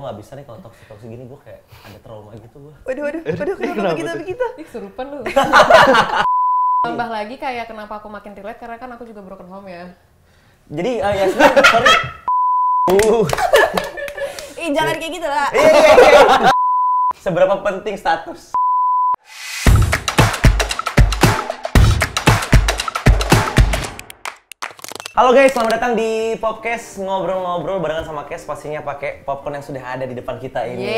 Nggak bisa nih kalau toksik gini, gue kayak ada trauma gitu gue. Waduh, kenapa begitu? Ih, serupan lu. Tambah lagi kayak kenapa aku makin relate, karena kan aku juga broken home ya. Jadi, Yasmin, sorry. Jangan kayak gitu lah. Iya. Seberapa penting status? Halo guys, selamat datang di Popcast, ngobrol-ngobrol barengan sama Kes, pastinya pakai popcorn yang sudah ada di depan kita ini.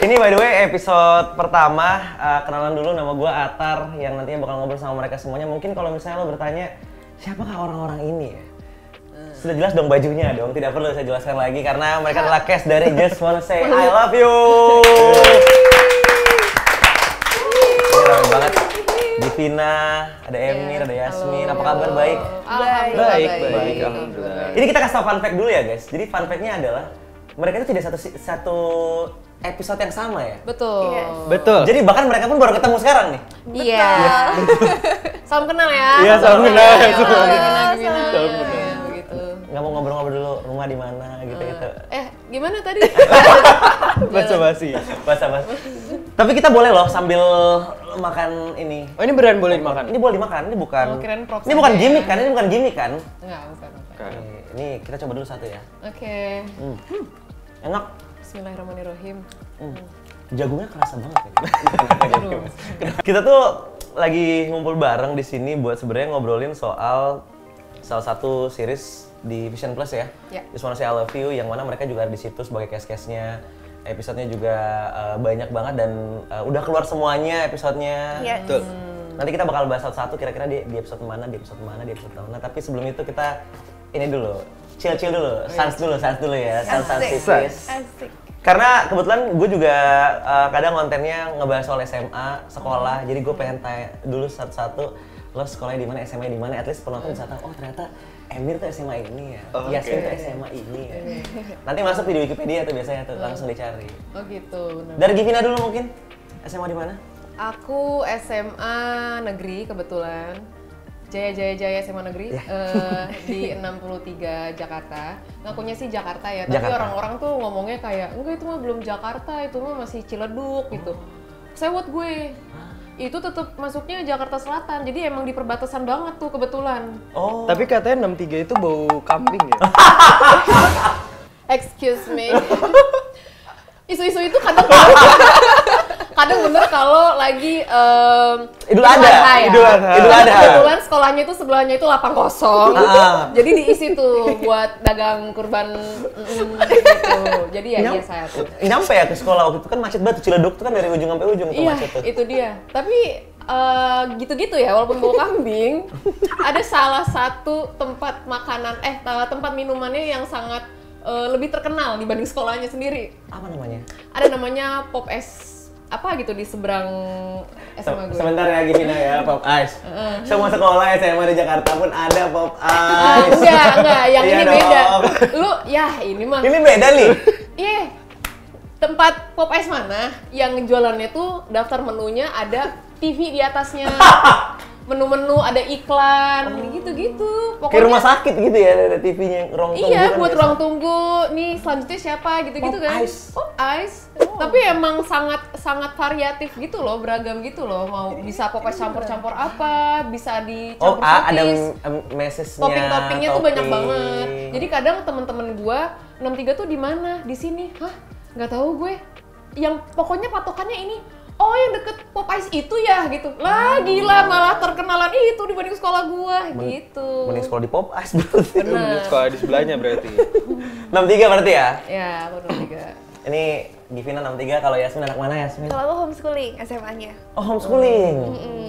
Ini by the way episode pertama, kenalan dulu, nama gue Atar yang nantinya bakal ngobrol sama mereka semuanya. Mungkin kalau misalnya lo bertanya, siapakah orang-orang ini ya? Sudah jelas dong bajunya dong, tidak perlu saya jelaskan lagi karena mereka adalah Kes dari Just Wanna Say I Love You. Ini ramai banget. Divina, ada Emir, ada Yasmin. Apa kabar? Baik? Baik. Alhamdulillah. Ini kita kasih tau fun fact dulu ya guys. Jadi fun fact-nya adalah mereka itu tidak satu episode yang sama ya. Betul. Yes. Betul. Jadi bahkan mereka pun baru ketemu sekarang nih. Iya. Salam kenal ya. Iya, salam kenal. Gimana? Salam kenal. Ya, begitu. Nggak mau ngobrol-ngobrol dulu, rumah di mana gitu-gitu. Gimana tadi? Basa-basi. Basa-basi. Tapi kita boleh loh sambil makan ini. Oh, ini beneran boleh dimakan? Ini boleh dimakan, ini bukan. Oh, kirain props Ini bukan aja. gimmick kan? Ini bukan gimmick kan? Enggak, bukan. Ini kita coba dulu satu ya. Oke. Enak. Bismillahirrahmanirrahim. Jagungnya kerasa banget ya. Kita tuh lagi ngumpul bareng di sini buat sebenarnya ngobrolin soal salah satu series di Vision Plus ya. Just Wanna Say I Love You, yang mana mereka juga ada di situ sebagai case-case-nya. Episodenya juga banyak banget dan udah keluar semuanya episodenya. Iya. Betul. Nanti kita bakal bahas satu-satu kira-kira di episode mana, di episode mana. Nah, tapi sebelum itu kita ini dulu, chill dulu, sans dulu ya, sans tipis. Asik. Karena kebetulan gue juga kadang kontennya ngebahas soal SMA, sekolah, jadi gue pengen tanya dulu satu-satu, lo sekolahnya di mana, SMA di mana, at least penonton bisa tahu, oh ternyata Emir tuh SMA ini ya, Yasmin tuh SMA ini ya. Nanti masuk di Wikipedia tuh biasanya tuh, langsung dicari. Oh gitu, benar. Dari Givina dulu mungkin, SMA di mana? Aku SMA negeri kebetulan. Jaya SMA Negeri di 63 Jakarta. Ngakunya sih Jakarta ya, tapi Jakarta. orang-orang tuh ngomongnya kayak enggak, itu mah belum Jakarta, itu mah masih Ciledug gitu. Sewot gue. Itu tetap masuknya Jakarta Selatan. Jadi emang di perbatasan banget tuh kebetulan. Oh. Tapi katanya 63 itu bau kambing ya? Excuse me. Isu-isu itu kadang bener kalau lagi Idul Adha. ya. Idul Adha. Kebetulan sekolahnya itu sebelahnya itu lapang kosong. Jadi diisi tuh buat dagang kurban gitu. Jadi ya iya saya tuh. Nyampe ya ke sekolah waktu itu kan macet banget, Ciledug tuh kan dari ujung sampai ujung tuh Iya, macet tuh. itu dia. Tapi gitu-gitu ya, walaupun bau kambing, ada salah satu tempat makanan, tempat minumannya yang sangat lebih terkenal dibanding sekolahnya sendiri. Apa namanya? Ada namanya Pop Es apa gitu di seberang SMA gue. Sebentar ya Givina ya, Pop Ice. Semua sekolah SMA di Jakarta pun ada Pop Ice. Enggak, yang Iya ini dong. beda. Lu, ya ini mah. Ini beda nih. Iya. Tempat Pop Ice mana yang jualannya tuh daftar menunya ada TV di atasnya. Menu-menu ada iklan, gitu-gitu. Kayak rumah sakit gitu ya, ada TV-nya, ruang tunggu. Iya, kan buat biasa. ruang tunggu. Nih selanjutnya siapa gitu-gitu Pop kan. Ice. Pop Ice. Tapi emang sangat variatif gitu loh, beragam gitu loh. Mau bisa Pop Ice campur-campur apa, bisa dicampur ada sosis. message-nya. Topping-toppingnya tuh banyak topping. banget. Jadi kadang temen-temen gua 63 tuh di mana? Di sini. Hah? Nggak tahu gue. Yang pokoknya patokannya ini. Oh, yang deket Pop Ice itu ya gitu. Lah gila, malah terkenalan itu dibanding sekolah gua gitu. Mending sekolah di Pop Ice berarti. Bener. Sekolah di sebelahnya berarti. 63 berarti ya? Ya, aku 63. Ini Givina 63, kalau Yasmin anak mana Yasmin? Kalau aku homeschooling SMA-nya Oh, homeschooling.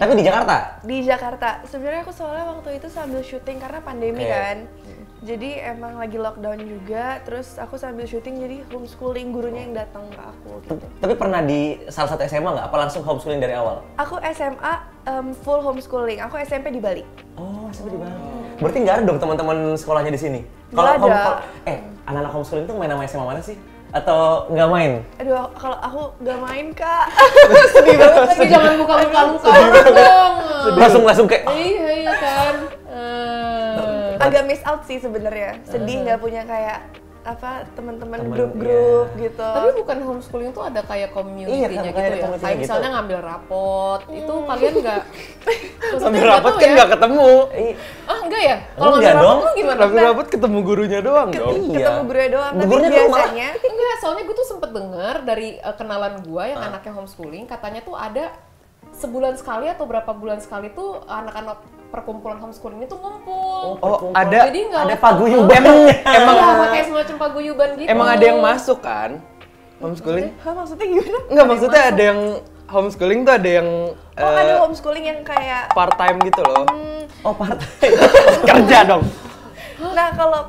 Tapi di Jakarta? di Jakarta. Sebenarnya aku soalnya waktu itu sambil syuting karena pandemi Oke. kan. Jadi emang lagi lockdown juga, terus aku sambil syuting jadi homeschooling, gurunya yang datang ke aku gitu. Tapi pernah di salah satu SMA nggak? Apa langsung homeschooling dari awal? Aku SMA full homeschooling, aku SMP di Bali. Oh, SMP di Bali. Berarti nggak ada dong teman-teman sekolahnya di sini? Nggak ada. Anak-anak homeschooling tuh main sama SMA mana sih? Atau nggak main? Aduh, kalau aku nggak main kak. Sedih banget lagi, jangan buka-buka dong. Langsung kayak, Iya kan. agak miss out sih sebenarnya. Sedih nggak punya kayak apa teman-teman Temen, grup-grup iya. gitu. Tapi bukan homeschooling tuh ada kayak community-nya Iya, gitu kayak ada ya? community-nya Kayak gitu. misalnya ngambil rapot, itu kalian nggak... Maksudnya Sambil nggak rapot tahu kan ya? nggak ketemu. Ah, enggak ya? Kalau Enggak ngambil rapot dong. lu gimana? Rapot ketemu gurunya doang dong. Ketemu gue doang, tapi Gurunya ke rumah. biasanya Enggak, soalnya gue tuh sempet denger dari kenalan gue yang anaknya homeschooling, katanya tuh ada sebulan sekali atau berapa bulan sekali tuh anak-anak perkumpulan homeschooling itu ngumpul. Oh, ada Jadi nggak ada lepas- paguyuban. Emang kayak semacam paguyuban gitu. emang ada yang masuk kan homeschooling? Hah, maksudnya gimana? Enggak, maksudnya ada yang homeschooling tuh ada yang Oh, ada homeschooling yang kayak part time gitu loh. Oh, partai. Kerja dong. nah kalau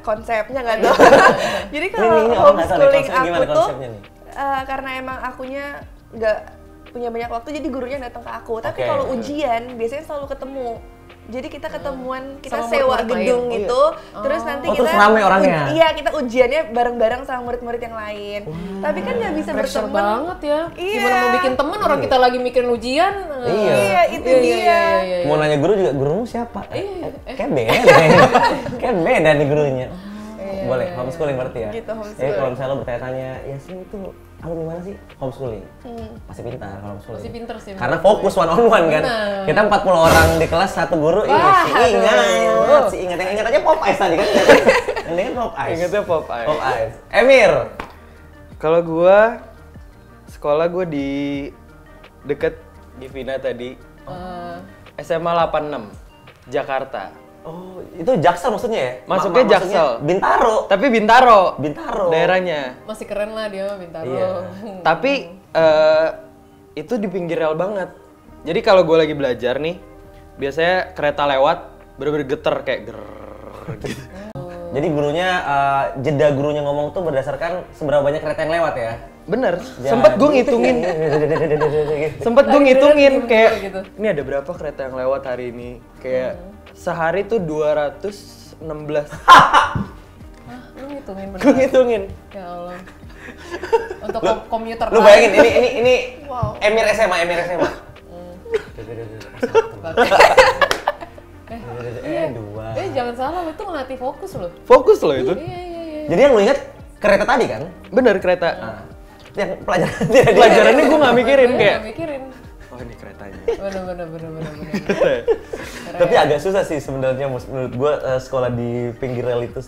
konsepnya nggak tahu. Jadi kalau Ini orang nggak tahu nih homeschooling konsep- gimana aku tuh konsepnya nih? karena emang akunya nggak punya banyak waktu, jadi gurunya datang ke aku. Tapi Oke. kalau ujian biasanya selalu ketemu. Jadi kita ketemuan, kita Sama sewa murid-murid gedung lain. gitu, terus nanti Oh, kita terus rame orangnya? Iya, kita ujiannya bareng-bareng sama murid-murid yang lain. Tapi kan nggak bisa Pressure berteman. banget ya. Iya. Gimana mau bikin temen orang kita lagi mikirin ujian. Iya. Iya, itu dia. Mau nanya guru juga, gurumu siapa? Iya. Kayak beda. Kayak beda nih gurunya. Boleh, homeschooling berarti ya? Gitu, Jadi homeschooling. kalau misalnya lo bertanya-tanya, Yasmin itu alumni mana sih? Homeschooling. Pasti pintar kalau homeschooling. Masih pinter sih. Karena fokus one on one kan. Benar. Kita 40 orang di kelas, satu guru, Wah, si ingat. Yang ingat aja Pop Ice tadi kan. Yang ingat Pop Ice. Ingatnya Pop Ice. Pop Ice. Emir. Kalau gua sekolah gua di deket Givina tadi, SMA 86 Jakarta. Oh, itu Jaksel maksudnya ya? Masuknya Maksudnya Jaksel. Bintaro. Tapi Bintaro. Bintaro. Daerahnya. Masih keren lah dia Bintaro. Iya. Tapi itu di pinggir rel banget. Jadi kalau gue lagi belajar nih, biasanya kereta lewat bener-bener geter kayak ger. Gitu. Jadi gurunya, jeda gurunya ngomong tuh berdasarkan seberapa banyak kereta yang lewat ya? Bener. Sempet gue ngitungin. Sempet gue ngitungin kayak gitu. ini ada berapa kereta yang lewat hari ini? Kayak sehari tuh 216. Lu ngitungin bener. Gue ngitungin. Ya Allah. Untuk komuter Lu lain. bayangin ini Wow. Emir SMA. Dua. Jangan salah, lu tuh ngelatih fokus loh. Fokus loh itu. Iya. Jadi yang lu ingat kereta tadi kan? Bener kereta. Yang pelajaran Pelajarannya gue nggak mikirin Gue kayak. nggak mikirin. Oh ini keretanya. Bener. Tapi agak susah sih sebenarnya menurut gua sekolah di pinggir rel itu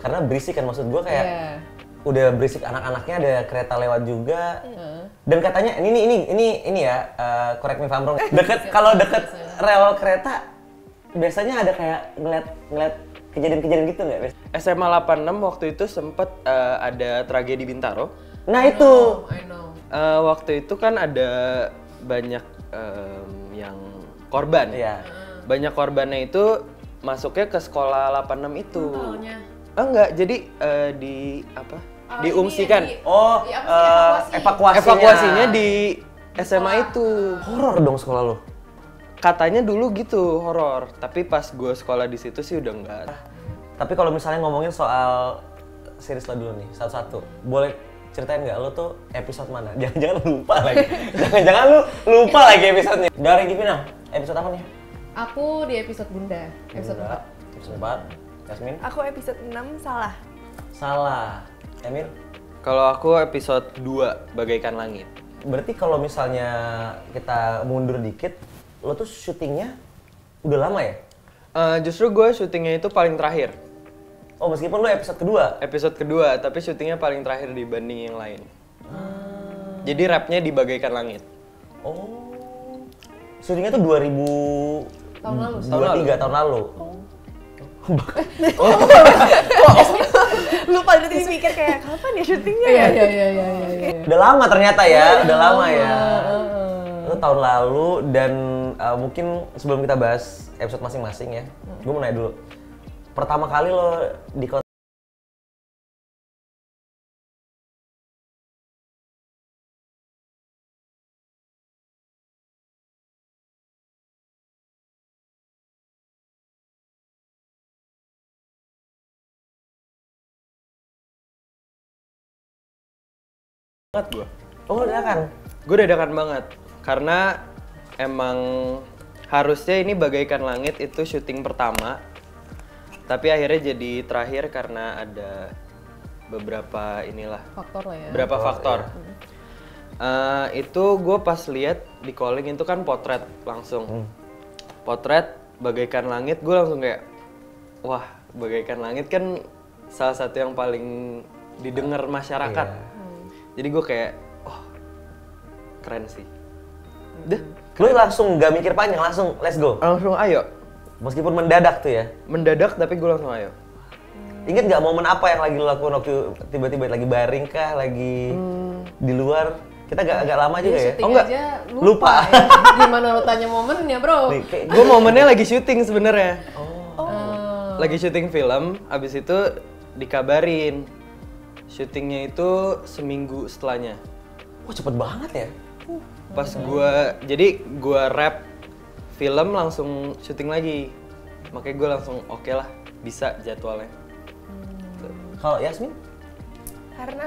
karena berisik kan, maksud gua kayak Iya. udah berisik, anak-anaknya ada kereta lewat juga. Dan katanya ini ya, correct me if I'm wrong. Kalau deket rel kereta biasanya ada kayak ngeliat kejadian-kejadian gitu nggak? SMA 86 waktu itu sempet ada tragedi Bintaro. Nah itu. I know. Waktu itu kan ada banyak yang korban. Iya. Banyak korbannya itu masuknya ke sekolah 86 itu. Mentalnya. Enggak, jadi di apa? Diungsikan. Ini ya, Oh, Evakuasinya di SMA itu. horor dong sekolah lo. Katanya dulu gitu horor, tapi pas gue sekolah di situ sih udah enggak. Tapi kalau misalnya ngomongin soal series lo dulu nih, satu-satu, boleh ceritain nggak lo tuh episode mana? Jangan-jangan lupa lagi. Jangan-jangan lu lupa lagi episodenya. Dari Gimana? Episode apa nih? Aku di episode Bunda, episode 4. Episode 4. Yasmin? Aku episode 6 salah. Salah. Emir? Kalau aku episode 2 Bagaikan Langit. Berarti kalau misalnya kita mundur dikit, lo tuh syutingnya udah lama ya? Justru gue syutingnya itu paling terakhir. Oh, meskipun lo episode kedua. Episode kedua, tapi syutingnya paling terakhir dibanding yang lain. Jadi rapnya di Bagaikan Langit. Oh. Syutingnya tuh 2000 Tahun lalu sih. 23 tahun lalu. Lupa berarti mikir kayak kapan ya syutingnya? Iya. Udah lama ternyata ya, udah lama ya. Itu tahun lalu dan mungkin sebelum kita bahas episode masing-masing ya, gue mau nanya dulu. Pertama kali lo di kota Banget gue. Oh, udah kan? Gue dadakan banget. Karena emang harusnya ini Bagaikan Langit itu syuting pertama. Tapi akhirnya jadi terakhir karena ada beberapa inilah, Faktor lah ya. beberapa faktor. Itu gue pas lihat di calling itu kan potret langsung. Potret Bagaikan Langit, gue langsung kayak, wah Bagaikan Langit kan salah satu yang paling didengar masyarakat. Jadi gue kayak, oh keren sih. Deh, Lu langsung nggak mikir panjang, langsung let's go. langsung ayo. Meskipun mendadak tuh ya. Mendadak tapi gue langsung ayo. Ingat nggak momen apa yang lagi lu lakukan waktu tiba-tiba lagi baring kah, lagi di luar? Kita agak lama juga ya. Syuting Oh, enggak. aja Lupa. lupa. Ya. Gimana lu tanya momennya, bro? Nih, kayak Gue momennya lagi syuting sebenarnya. Oh. Lagi syuting film, abis itu dikabarin syutingnya itu seminggu setelahnya. wah cepet banget ya. Pas jadi gua rap film langsung syuting lagi. Makanya gue langsung oke lah, bisa jadwalnya. Kalau Yasmin? Karena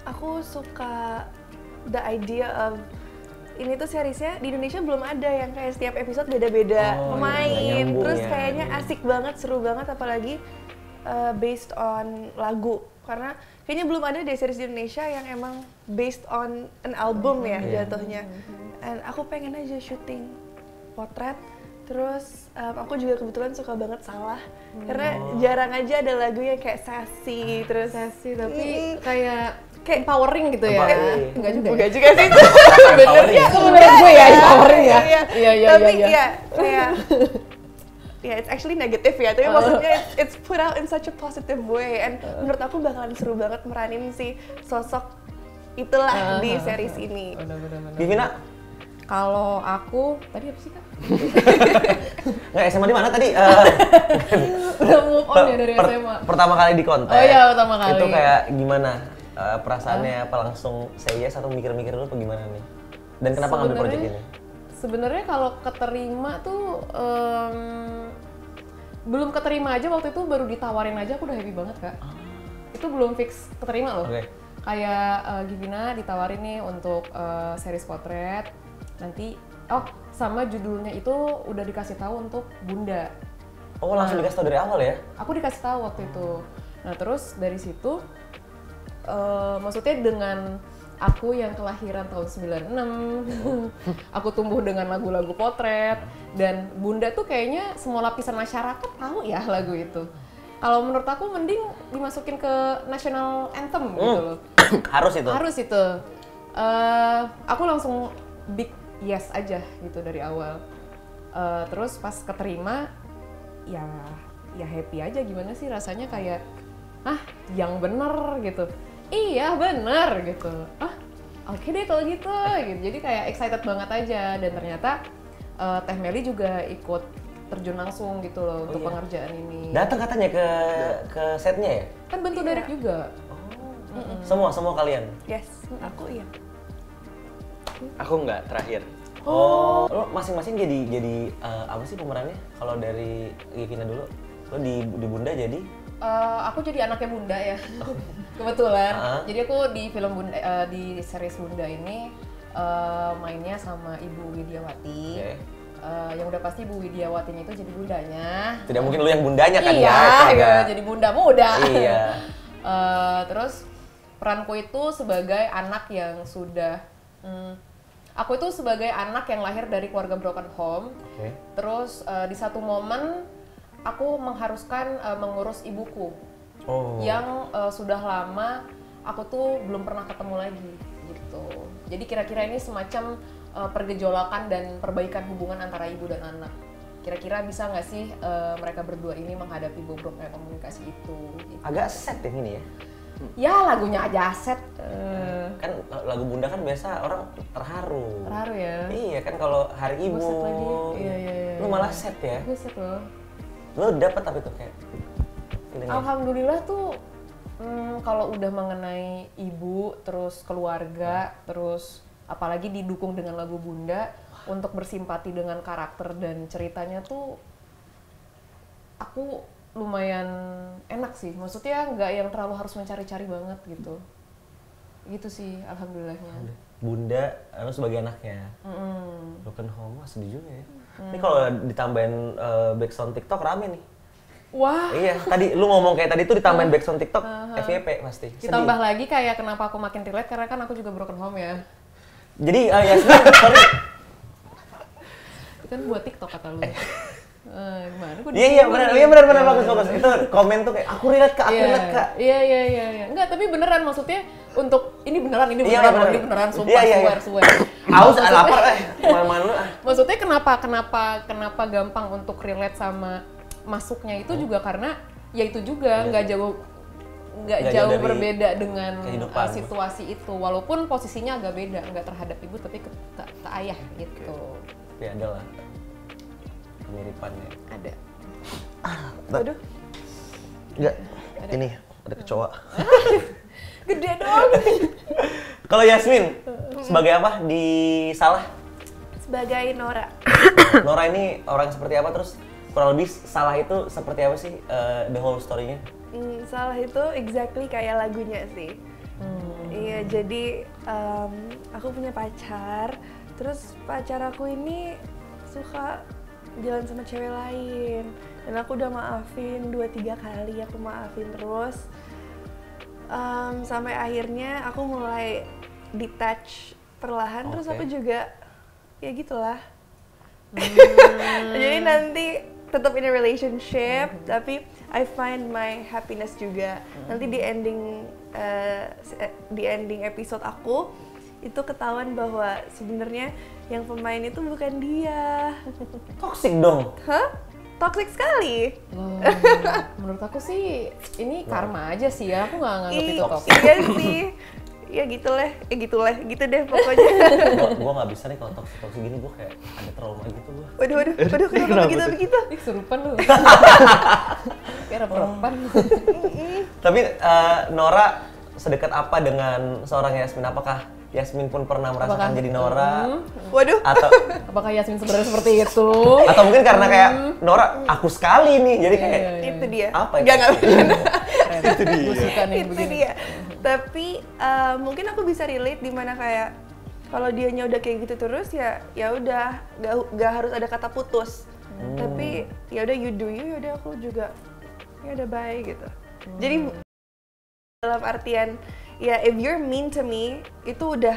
aku suka the idea of ini tuh seriesnya di Indonesia belum ada yang kayak setiap episode beda-beda Oh, pemain. iya, nyambung Terus ya. kayaknya asik banget, seru banget apalagi based on lagu. Karena kayaknya belum ada deh series di Indonesia yang emang based on an album ya jatuhnya. And aku pengen aja syuting potret. Terus aku juga kebetulan suka banget Salah. Karena jarang aja ada lagu yang kayak sassy, terus Sesi tapi kayak empowering gitu ya. Empowering. Enggak juga. Enggak juga sih. Sebenarnya Menurut gue ya empowering ya. Iya. Tapi ya kayak ya it's actually negative ya, tapi maksudnya it's put out in such a positive way, and menurut aku bakalan seru banget meranin si sosok itulah di series ini. Benar-benar. Vivina? Kalau aku tadi apa sih Kak? Nggak, SMA di mana tadi? Udah move on ya dari SMA. Pertama kali di konten. Oh iya, pertama kali. Itu kayak gimana? Perasaannya apa langsung say yes atau mikir-mikir dulu apa gimana nih? Dan kenapa ngambil project ini? Sebenarnya kalau keterima tuh belum keterima aja, waktu itu baru ditawarin aja aku udah happy banget Kak. Itu belum fix keterima loh. Oke. Kayak Givina ditawarin nih untuk series potret. Nanti sama judulnya itu udah dikasih tahu untuk Bunda. Oh langsung dikasih tau dari awal ya? Aku dikasih tahu waktu itu. Nah terus dari situ, maksudnya dengan aku yang kelahiran tahun 96, aku tumbuh dengan lagu-lagu potret, dan Bunda tuh kayaknya semua lapisan masyarakat tahu ya lagu itu. Kalau menurut aku mending dimasukin ke national anthem gitu loh. Harus itu? Harus itu. Aku langsung big yes aja gitu dari awal. Terus pas keterima, ya happy aja, gimana sih rasanya kayak yang bener gitu. Iya bener gitu. Oke deh kalau gitu. Jadi kayak excited banget aja, dan ternyata Teh Meli juga ikut terjun langsung gitu loh untuk pengerjaan ini. Datang katanya ke setnya ya? Kan bantu direct juga. Semua kalian? Yes, aku iya. Aku nggak terakhir. Oh, lo masing-masing jadi apa sih pemerannya? Kalau dari Givina dulu, lo di Bunda jadi? Aku jadi anaknya Bunda ya, kebetulan. Jadi aku di film Bunda, di series Bunda ini mainnya sama Ibu Widiawati. Oke. Yang udah pasti Ibu Widiawati itu jadi bundanya. Tidak mungkin lo yang bundanya kan iya, ya? iya, jadi bunda muda. Iya. Terus peranku itu sebagai anak yang sudah, aku itu sebagai anak yang lahir dari keluarga broken home. Oke. Terus di satu momen aku mengharuskan mengurus ibuku yang sudah lama aku tuh belum pernah ketemu lagi gitu. Jadi kira-kira ini semacam pergejolakan dan perbaikan hubungan antara ibu dan anak. Kira-kira bisa nggak sih mereka berdua ini menghadapi bobroknya komunikasi itu? Gitu. Agak set ya ini ya? Ya lagunya aja aset. Kan lagu Bunda kan biasa orang terharu. Terharu ya. Iya kan kalau Hari Ibu. Buset lagi. Iya. Lu malah set ya? Buset loh. Lu dapet tapi tuh kayak feelingnya? Alhamdulillah tuh kalau udah mengenai ibu, terus keluarga, terus apalagi didukung dengan lagu Bunda, untuk bersimpati dengan karakter dan ceritanya tuh aku lumayan enak sih. Maksudnya nggak yang terlalu harus mencari-cari banget gitu. Gitu sih alhamdulillahnya. Bunda, lu sebagai anaknya. Broken home, wah sedih juga ya. Ini kalau ditambahin backsound TikTok rame nih. Wah. Iya, tadi lu ngomong kayak tadi tuh ditambahin backsound TikTok, FYP pasti. Ditambah lagi kayak kenapa aku makin relate karena kan aku juga broken home ya. Jadi Yasmin, sorry. Itu kan buat TikTok kata lu. Gimana? Iya benar bagus. Itu komen tuh kayak aku relate Kak. Iya. Enggak, tapi beneran maksudnya untuk ini beneran sumpah swear. Aus lapar mana lu. Maksudnya kenapa gampang untuk relate sama masuknya itu juga karena ya itu juga nggak jauh berbeda dengan situasi itu, walaupun posisinya agak beda, nggak terhadap ibu tapi ke ayah gitu. Ya ada lah kemiripannya. Ada. Waduh. Enggak, ini ada kecoa. Gede dong. Kalau Yasmin sebagai apa di Salah? Sebagai Nora. Nora ini orang seperti apa, terus kurang lebih Salah itu seperti apa sih the whole story-nya? Salah itu exactly kayak lagunya sih. Iya, jadi aku punya pacar, terus pacar aku ini suka jalan sama cewek lain, dan aku udah maafin 2-3 kali, aku maafin terus. Sampai akhirnya aku mulai detach perlahan, terus aku juga ya gitulah. Jadi nanti tetap in a relationship, tapi I find my happiness juga. Nanti di ending episode aku itu ketahuan bahwa sebenarnya yang pemain itu bukan dia. Toxic dong. Hah? Toxic sekali. Menurut aku sih ini karma aja sih ya, aku nggak nganggep itu toxic. Iya sih. Ya gitu deh pokoknya. Gua nggak bisa nih kalau toxic gini, gua kayak ada trauma gitu gua. Waduh, kenapa begitu? Ih, serupan lu. Kayak repan. Tapi Nora sedekat apa dengan seorang Yasmin? Apakah Yasmin pun pernah merasakan jadi Nora? Waduh. Atau apakah Yasmin sebenarnya seperti itu? Atau mungkin karena kayak Nora aku sekali nih, jadi kayak itu dia. Apa itu? Enggak. Itu dia. Itu dia. Tapi mungkin aku bisa relate di mana kayak kalau dianya udah kayak gitu terus ya udah nggak harus ada kata putus. Tapi ya udah you do you, ya udah aku juga ya udah bye gitu. Jadi dalam artian ya if you're mean to me itu udah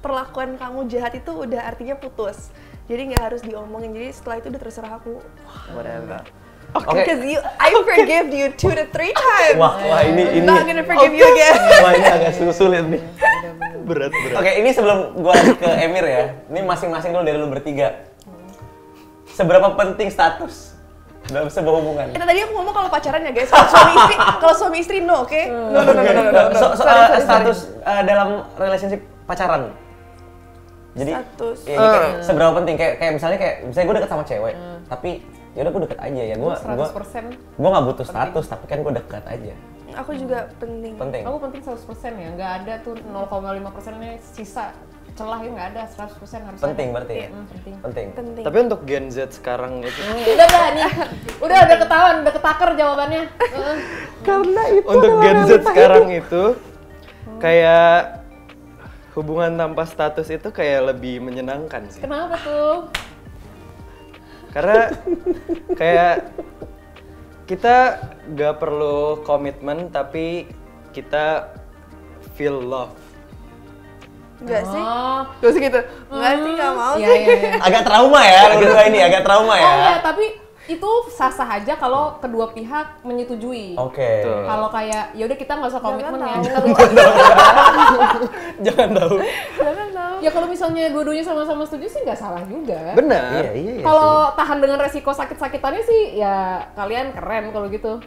perlakuan kamu jahat itu udah artinya putus. Jadi nggak harus diomongin. Jadi setelah itu udah terserah aku. Whatever. Because I forgive you 2 to 3 times. Wah ini. I'm not gonna forgive you again. Wah ini agak sulit nih. Berat. Oke, ini sebelum gua ke Emir ya. Ini masing-masing dulu dari lu bertiga. Seberapa penting status dalam sebuah hubungan? Tadi aku ngomong kalau pacaran ya guys. Kalau suami istri no, oke? No. Sorry. Status dalam relationship pacaran. Jadi Status. ya, ini kayak seberapa penting kayak misalnya gue deket sama cewek, tapi ya udah gue deket aja ya, gue 100% nggak butuh status, tapi kan gue deket aja. Aku juga penting. Aku penting 100% ya, nggak ada tuh 0,5%-nya sisa celah, ya nggak ada, 100% harus penting ada. berarti ya? Penting. Tapi untuk Gen Z sekarang itu Udah nih, udah ketahuan, udah ketaker jawabannya. Karena itu untuk Gen Z sekarang itu kayak hubungan tanpa status itu kayak lebih menyenangkan sih. Kenapa tuh? Karena kayak kita gak perlu komitmen tapi kita feel love. Enggak sih? Gak usah gitu. Enggak sih, gak mau Iya, sih. iya. Agak trauma ya, berdua ini agak trauma ya. Oh iya, tapi itu sah-sah aja kalau kedua pihak menyetujui. Oke. Kalau kayak ya udah kita nggak usah komitmen ya. Jangan tahu. Jangan tahu. Ya kalau misalnya dua-duanya sama-sama setuju sih nggak salah juga. Benar. Iya. Kalau tahan dengan resiko sakit-sakitannya sih ya kalian keren kalau gitu.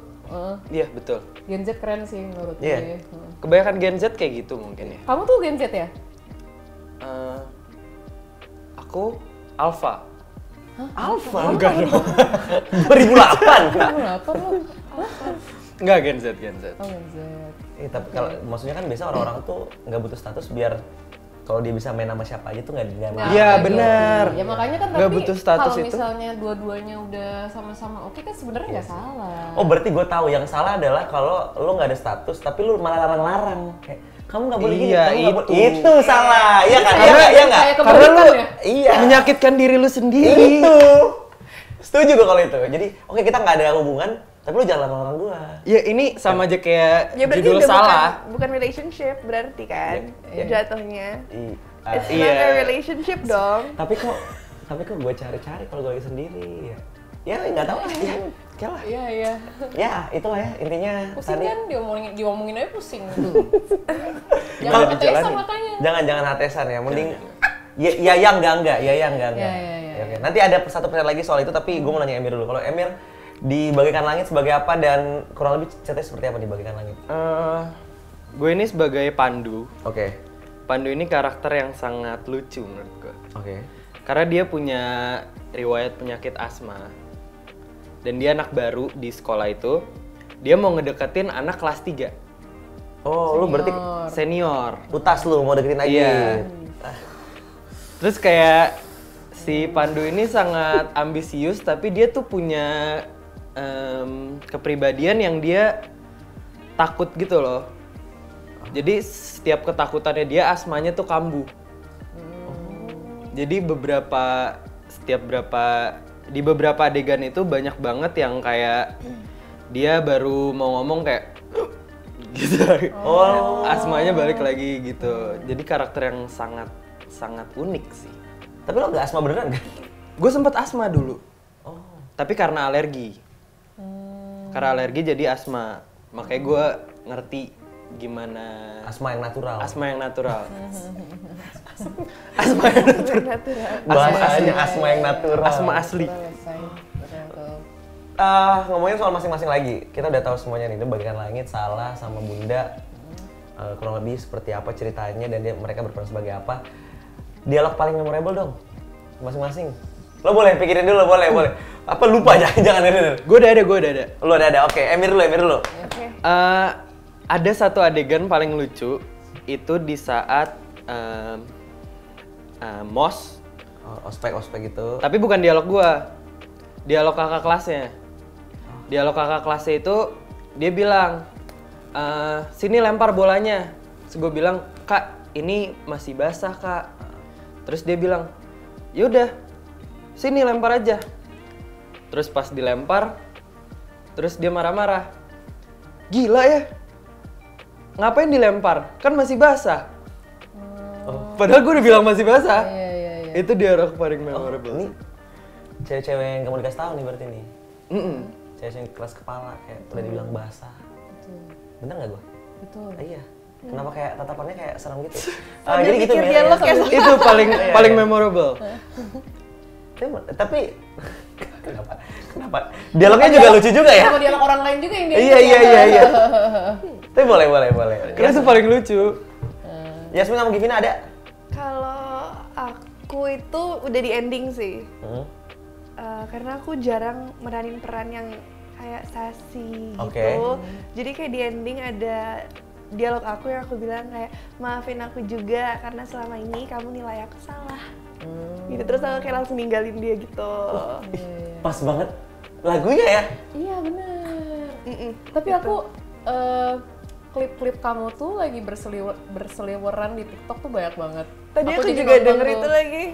Iya, betul. Gen Z keren sih menurut Iya. gue. Kebanyakan Gen Z kayak gitu mungkin ya. Kamu tuh Gen Z ya? Aku Alpha. Alpha? Enggak dong. 2008? Kenapa lo? Enggak, Gen Z. Oh Gen Z. Tapi kalau maksudnya kan biasa orang-orang tuh nggak butuh status biar kalau dia bisa main sama siapa aja tuh nggak Nah, Iya, gitu. benar. Ya makanya kan Nggak tapi butuh status kalau itu. misalnya dua-duanya udah sama-sama oke kan sebenarnya nggak salah. Oh berarti gue tahu yang salah adalah kalau lu nggak ada status tapi lu malah larang-larang kayak kamu nggak boleh gini, Iya, kamu nggak boleh. itu. Itu salah, iya kan? Karena Iya nggak? kayak Karena lu kebalikan ya? Iya. menyakitkan diri lu sendiri. Itu. Setuju gue kalau itu. Jadi, oke kita nggak ada hubungan, tapi lu jangan larang orang gua. Ya ini sama aja kayak Ya berarti judul udah salah. bukan relationship berarti kan jatuhnya. It's Iya. not a relationship dong. Tapi kok gue cari-cari kalau gue lagi sendiri ya. Ya nggak tahu lah. Ya, oke lah. Iya. Ya itulah ya intinya Pusing tadi. kan diomongin aja pusing. Gimana Jangan dijalanin? ketesan makanya. Jangan hatesan ya. Mending ya yang enggak. Ya. Oke. Nanti ada satu pertanyaan lagi soal itu tapi gue mau nanya Emir dulu. Kalau Emir di Bagaikan Langit sebagai apa dan kurang lebih ceritanya seperti apa di Bagaikan Langit? Gue ini sebagai Pandu. Oke. Pandu ini karakter yang sangat lucu menurut gue. Oke. Karena dia punya riwayat penyakit asma. Dan dia anak baru di sekolah itu. Dia mau ngedeketin anak kelas 3. Oh, lu berarti Senior. utas lu mau deketin lagi. Iya. Terus kayak si Pandu ini sangat ambisius tapi dia tuh punya kepribadian yang dia takut gitu loh. Jadi setiap ketakutannya dia asmanya tuh kambuh. Jadi di beberapa adegan itu banyak banget yang kayak dia baru mau ngomong kayak gitu. Oh. Asmanya balik lagi gitu. Jadi karakter yang sangat unik sih. Tapi lo nggak asma beneran kan? Gue sempet asma dulu. Oh. Tapi karena alergi. Karena alergi jadi asma. Makanya gue ngerti gimana Asma yang natural. asma yang natural. Bahasanya asma yang natural. Asma asli. Ngomongin soal masing-masing lagi, kita udah tahu semuanya nih, itu Bagaikan Langit, Salah, sama Bunda. Kurang lebih seperti apa ceritanya dan mereka berperan sebagai apa. Dialog paling memorable dong, masing-masing. Lo boleh pikirin dulu, boleh. Apa lupa jangan ini. Gue udah ada. Lo udah ada, oke. Emir dulu. Oke. Ada satu adegan paling lucu itu di saat MOS, Ospek gitu. tapi bukan dialog gua, dialog kakak kelasnya. Dialog kakak kelasnya itu dia bilang, sini lempar bolanya. Terus gue bilang, kak ini masih basah kak. Terus dia bilang, yaudah sini lempar aja. Terus pas dilempar, terus dia marah-marah. Gila ya, ngapain dilempar? Kan masih basah. Padahal gue udah bilang masih basah. Iya. Itu dialog paling memorable. Ini cewek-cewek yang kamu dikasih tahu nih berarti nih. Mm-mm. Cewek yang keras kepala kayak udah dibilang basah. Bener nggak gua? Betul. Iya. Kenapa kayak tatapannya kayak serem gitu? Sambil Jadi gitu mikir Mir, dialog ya. Itu paling memorable. Tapi kenapa? Dialognya juga lucu juga ya? Sama dialog orang lain juga yang dia. Iya. Tapi boleh. Karena itu paling lucu. Yasmin sama Givina ada? Kalau aku itu udah di ending sih. Karena aku jarang meranin peran yang kayak sassy Oke. gitu. Jadi kayak di ending ada dialog aku yang aku bilang kayak maafin aku juga karena selama ini kamu nilai aku salah. Gitu terus aku kayak langsung ninggalin dia gitu. Pas banget lagunya ya? Iya bener. Tapi aku klip-klip kamu tuh lagi berseliweran di TikTok tuh banyak banget. Tadi aku jadi juga nonton denger tuh. itu lagi.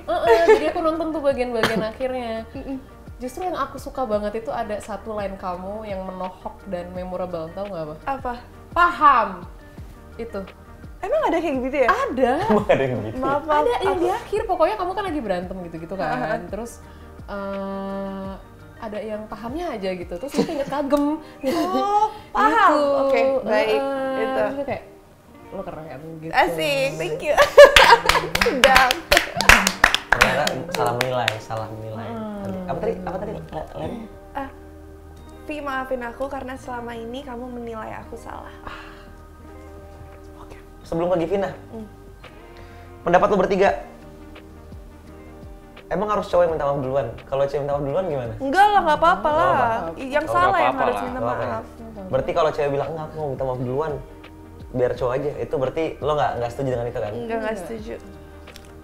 Jadi aku nonton tuh bagian-bagian akhirnya. Justru yang aku suka banget itu ada satu line kamu yang menohok dan memorable, tau nggak apa? Apa? Paham. Itu. Emang ada kayak gitu ya? Ada. Emang ada yang gitu? Maaf, Ada yang di akhir pokoknya kamu kan lagi berantem gitu-gitu kan. Terus ada yang pahamnya aja gitu. Terus aku inget kagem. Oh, paham. Gitu. Oke, baik. Itu. Terus aku kayak lo keren gitu. Asik, thank you. Sedap. Ternyata salah menilai. Apa tadi? Lem? Vi, maafin aku karena selama ini kamu menilai aku salah. Oke. Sebelum ke Givina. Pendapat lo bertiga. Emang harus cowok yang minta maaf duluan? Kalau cewek minta maaf duluan gimana? Enggak lah, nggak apa-apa lah. Yang Oh, salah nggak yang apa-apa harus lah. minta Nggak apa-apa maaf. Berarti kalau cewek bilang enggak, aku mau minta maaf duluan, biar cowok aja. Itu berarti lo nggak setuju dengan itu kan? Enggak setuju.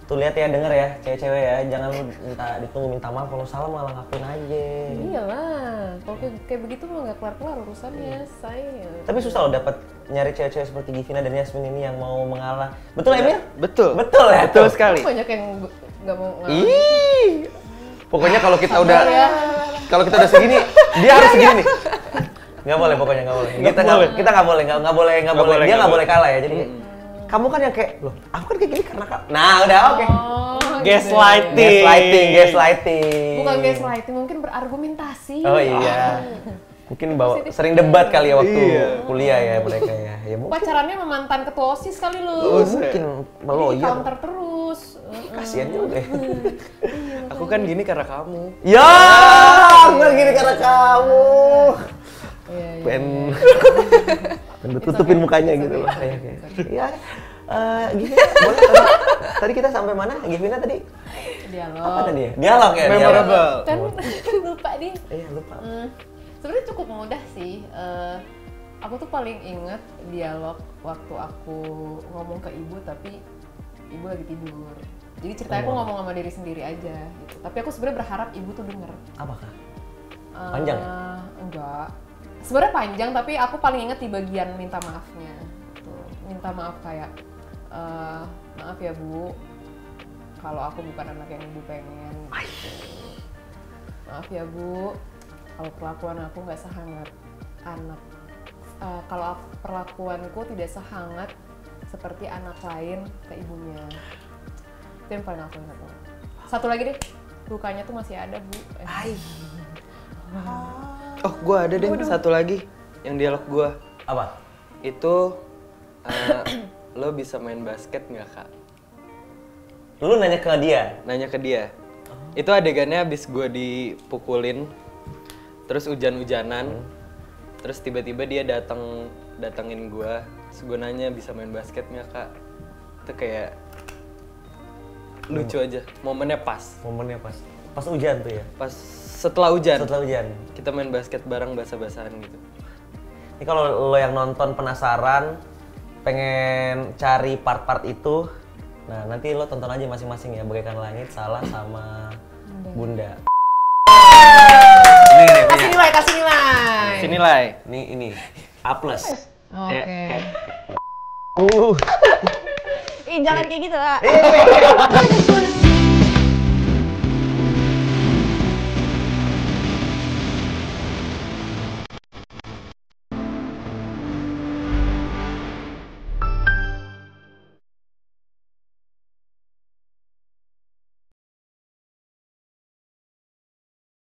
Tuh lihat ya, denger ya, cewek-cewek ya, jangan minta maaf, kalau salah malah ngakuin aja. Iyalah, kalau kayak begitu mah nggak kelar-kelar urusannya, saya. Tapi susah loh dapat nyari cewek-cewek seperti Givina dan Yasmin ini yang mau mengalah. Betul Emil? Betul. Betul ya? Betul sekali. Banyak yang nggak mau ngalah. Ih. Pokoknya kalau kita udah segini, dia harus segini nih. Nggak boleh pokoknya, nggak boleh. Kita nggak boleh. Dia nggak boleh kalah ya. Jadi kamu kan yang kayak, loh, aku kan kayak gini karena kamu. Nah, udah oke. Gaslighting. Bukan gaslighting, mungkin berargumentasi. Oh iya. Mungkin sering debat kali ya waktu kuliah ya mereka ya. Ya mungkin. Pacarannya sama mantan ketua OSIS kali lu. Mungkin meloyor. Counter terus. Kasian juga ya. Aku kan gini karena kamu. Ya, aku kan gini karena kamu. Ben tutupin mukanya gitu loh. Iya. Givina, boleh tadi kita sampai mana? Givina tadi? Dialog. Apa tadi ya? Dialog ya? Memorable. Kan lupa dia. Iya, lupa. Sebenarnya cukup mudah sih. Aku tuh paling inget dialog waktu aku ngomong ke ibu tapi ibu lagi tidur. Jadi ceritanya aku ngomong sama diri sendiri aja gitu. Tapi aku sebenarnya berharap ibu tuh denger. Apakah? Panjang ya? Enggak. Sebenarnya panjang tapi aku paling inget di bagian minta maafnya. Gitu. Minta maaf kayak maaf ya Bu, kalau aku bukan anak yang ibu pengen. Maaf ya Bu, kalau perlakuan aku nggak sehangat anak. Kalau perlakuanku tidak sehangat seperti anak lain ke ibunya. Itu yang paling aku ingat. Satu lagi deh, lukanya tuh masih ada Bu. Oh, gua ada deh satu lagi yang dialog gua. Apa? Itu lo bisa main basket nggak Kak? Lu nanya ke dia? Nanya ke dia. Itu adegannya abis gua dipukulin, terus hujan-hujanan, terus tiba-tiba dia datengin gua, terus gua nanya bisa main basket nggak Kak? Itu kayak lucu aja, momennya pas. Momennya pas. Pas hujan tuh ya? Pas setelah hujan. Setelah hujan. Kita main basket bareng basah-basahan gitu. Ini kalau lo yang nonton penasaran, pengen cari part-part itu, nah nanti lo tonton aja masing-masing ya, Bagaikan Langit, Salah sama Bunda. Kasih nilai. Sini Lai. Ini A+. Oke. Ih, jangan kayak gitu lah.